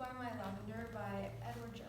Find My Lavender by Edward German.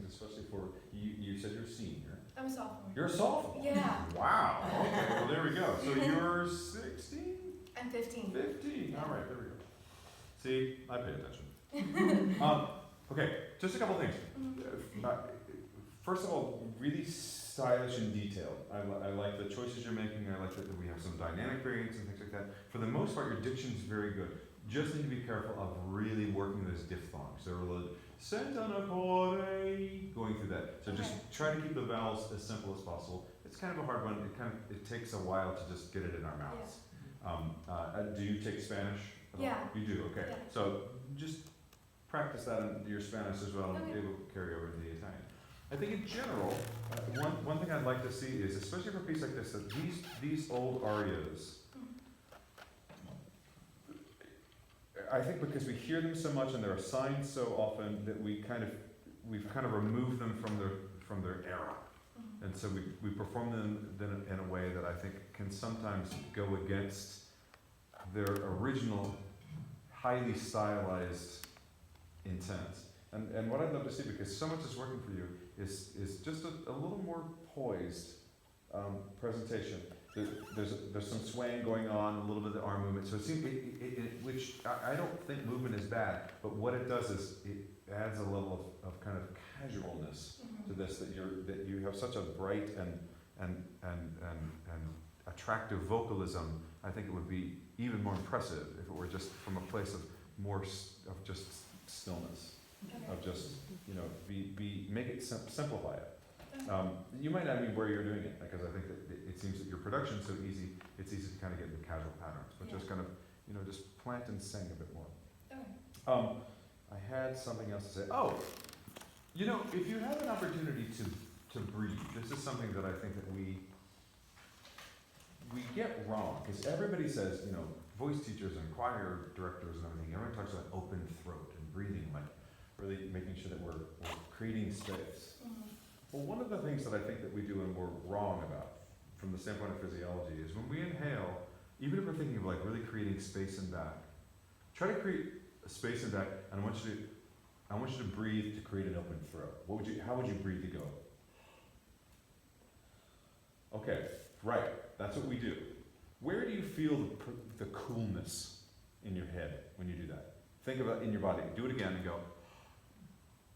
Especially for you said you're a senior. I'm a sophomore. You're a sophomore? Yeah. Wow. Okay, well there we go. So you're 16? I'm 15. 15. All right, there we go. See, I pay attention. Okay, just a couple things. First of all, really stylish and detailed. I like the choices you're making. I like that we have some dynamic variants and things like that. For the most part, your diction's very good. Just need to be careful of really working those diphthongs. They're a little sentanacore, going through that. So just try to keep the vowels as simple as possible. It's kind of a hard one. It takes a while to just get it in our mouths. Yeah. Do you take Spanish? Yeah. You do, okay. Yeah. So just practice that in your Spanish as well, and it will carry over into the Italian. I think in general, one thing I'd like to see is, especially for a piece like this, that these old arias, I think because we hear them so much and they're assigned so often that we've kind of removed them from their era, and so we perform them then in a way that I think can sometimes go against their original, highly stylized intent. And what I'd love to see, because so much is working for you, is just a little more poised presentation. there's some swaying going on, a little bit of arm movement. So it seems, which I don't think movement is bad, but what it does is it adds a level of kind of casualness to this, that you have such a bright and attractive vocalism. I think it would be even more impressive if it were just from a place of of just stillness, of just, make it simplify it. You might not mean where you're doing it, because I think that it seems that your production's so easy, it's easy to kind of get into casual patterns, but just kind of, just plant and sing a bit more. I had something else to say. Oh, if you have an opportunity to breathe, this is something that I think that we get wrong, because everybody says, voice teachers and choir directors and everything, everyone talks about open throat and breathing, like really making sure that we're creating space. Well, one of the things that I think that we do and we're wrong about from the standpoint of physiology is when we inhale, even if we're thinking of like really creating space and back, try to create a space and back, and I want you to breathe to create an open throat. How would you breathe to go? Okay, right, that's what we do. Where do you feel the coolness in your head when you do that? Think about it in your body. Do it again and go.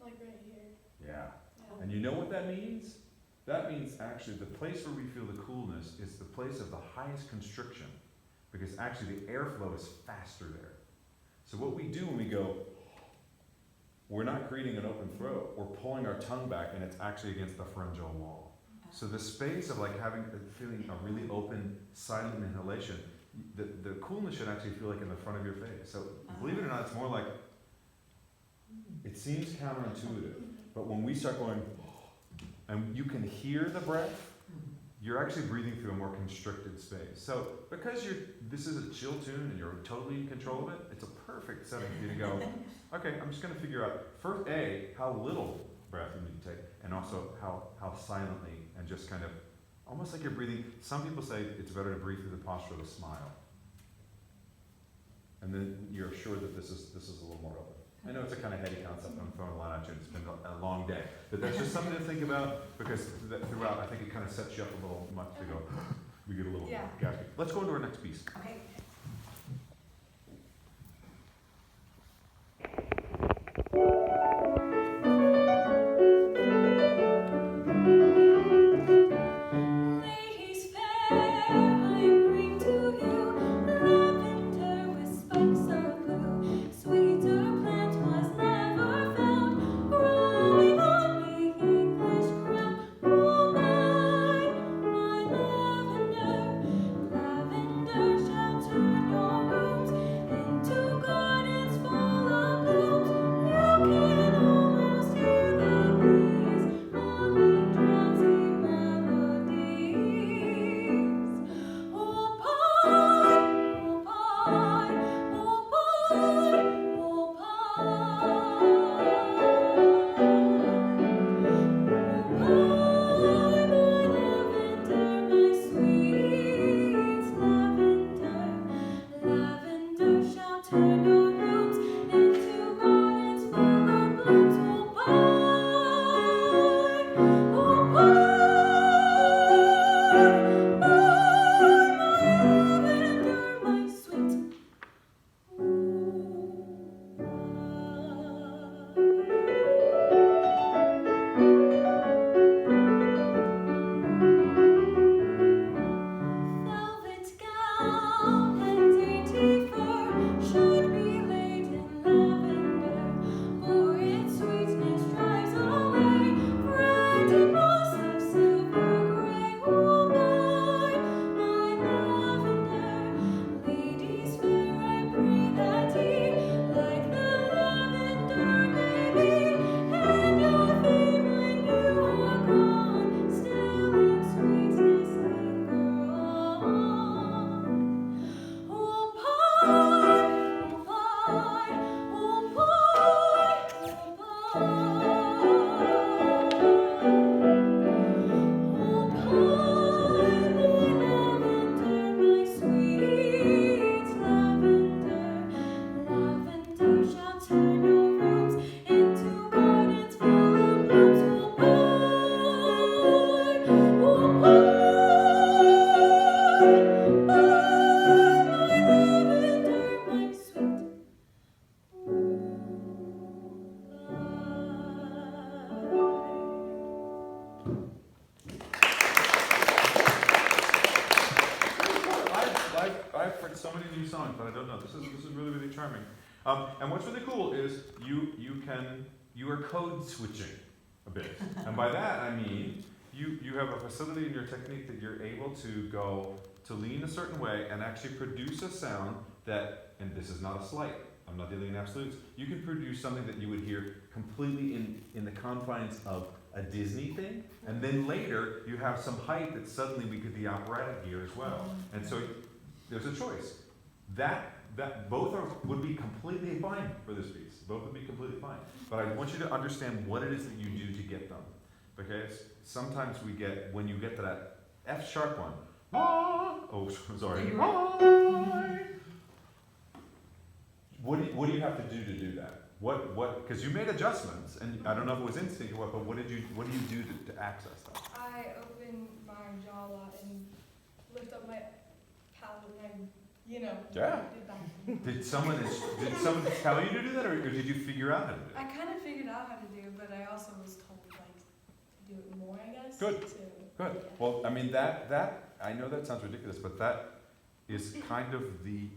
Like right here. Yeah. And you know what that means? That means actually the place where we feel the coolness is the place of the highest constriction, because actually the airflow is faster there. So what we do when we go, we're not creating an open throat, we're pulling our tongue back and it's actually against the pharyngeal wall. So the space of like feeling a really open, silent inhalation, the coolness should actually feel like in the front of your face. So believe it or not, it's more like, it seems counterintuitive, but when we start going, and you can hear the breath, you're actually breathing through a more constricted space. So because this is a chill tune and you're totally in control of it, it's a perfect setting for you to go, okay, I'm just gonna figure out, first, how little breath you need to take, and also how silently, and just kind of, almost like you're breathing. Some people say it's better to breathe through the posture of a smile. And then you're sure that this is a little more open. I know it's a kind of heady concept, I'm throwing a lot at you, it's been a long day. But that's just something to think about, because throughout, I think it kind of sets you up a little much to go, we get a little gaspy. Let's go into our next piece. Okay. Ladies fair, I bring to you lavender with spikes of blue. Sweeter plant was never found, growing on the English ground. Oh, my lavender, lavender shall charming. And what's really cool is you are code switching a bit. And by that I mean you have a facility in your technique that you're able to go to lean a certain way and actually produce a sound that, and this is not a slight, I'm not dealing in absolutes, you can produce something that you would hear completely in the confines of a Disney thing, and then later you have some height that suddenly we get the operatic gear as well. And so there's a choice. That both would be completely fine for this piece. Both would be completely fine. But I want you to understand what it is that you do to get them. Because sometimes when you get to that F sharp one, oh, sorry. What do you have to do that? Because you made adjustments, and I don't know if it was instinct or what, but what do you do to access that? I open my jaw a lot and lift up my palate and Yeah. do that. Did someone tell you to do that, or did you figure out how to do it? I kind of figured out how to do it, but I also was told to do it more, I guess. Good. Good. Good. Well, I mean that I know that sounds ridiculous, but that is kind of the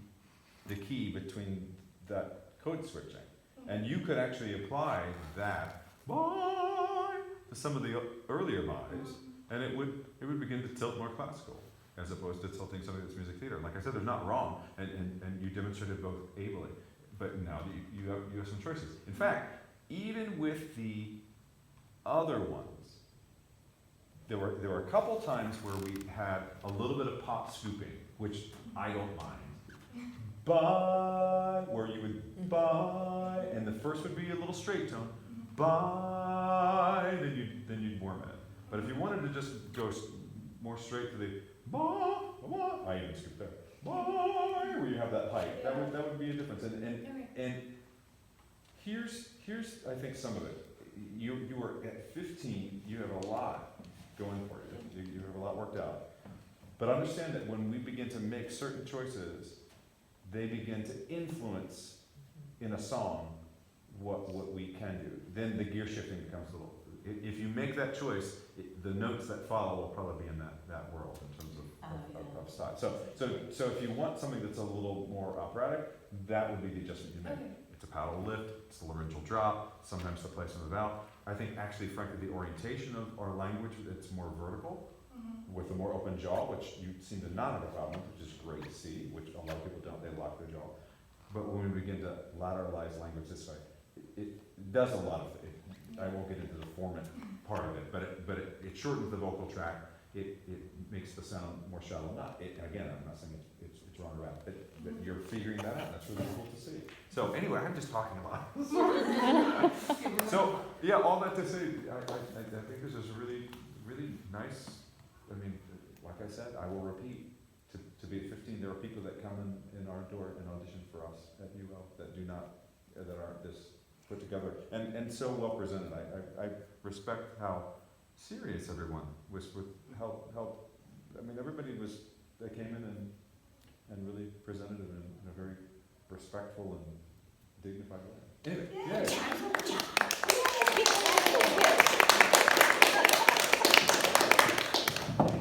key between that code switching. And you could actually apply that bye to some of the earlier buys, and it would begin to tilt more classical, as opposed to tilting something that's music theater. Like I said, there's not wrong, and you demonstrated both ably. But now you have some choices. In fact, even with the other ones, there were a couple times where we had a little bit of pop scooping, which I don't mind. Bye, where you would bye, and the first would be a little straight tone. Bye, then you'd warm it. But if you wanted to just go more straight to the bye, bye, I even scoop there. Bye, where you have that height, that would be a difference. And here's I think some of it. You were at 15. You have a lot going for you. You have a lot worked out. But understand that when we begin to make certain choices, they begin to influence in a song what we can do. Then the gear shifting becomes a little. If you make that choice, the notes that follow will probably be in that world in terms of style. So if you want something that's a little more operatic, that would be the adjustment you make. Okay. It's a paddle lift, it's a laryngeal drop, sometimes the placement of the valve. I think actually, frankly, the orientation of our language, it's more vertical, with a more open jaw, which you seem to not have a problem with, which is great to see, which a lot of people don't, they lock their jaw. But when we begin to lateralize language this way, it does a lot of it. I won't get into the formant part of it, but it shortens the vocal tract, it makes the sound more shallow. Again, I'm not saying it's wrong or right, but you're figuring that out, that's really cool to see. So anyway, I'm just talking a lot. So, yeah, all that to say, I think this is really, really nice. I mean, like I said, I will repeat, to be at 15, there are people that come in our door and audition for us at UL that aren't this put together and so well presented. I respect how serious everyone was with help. I mean, they came in and really presented it in a very respectful and dignified way. Anyway,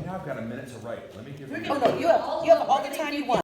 Now I've got a minute to write. Let me give you. Oh no, you have all the time you want.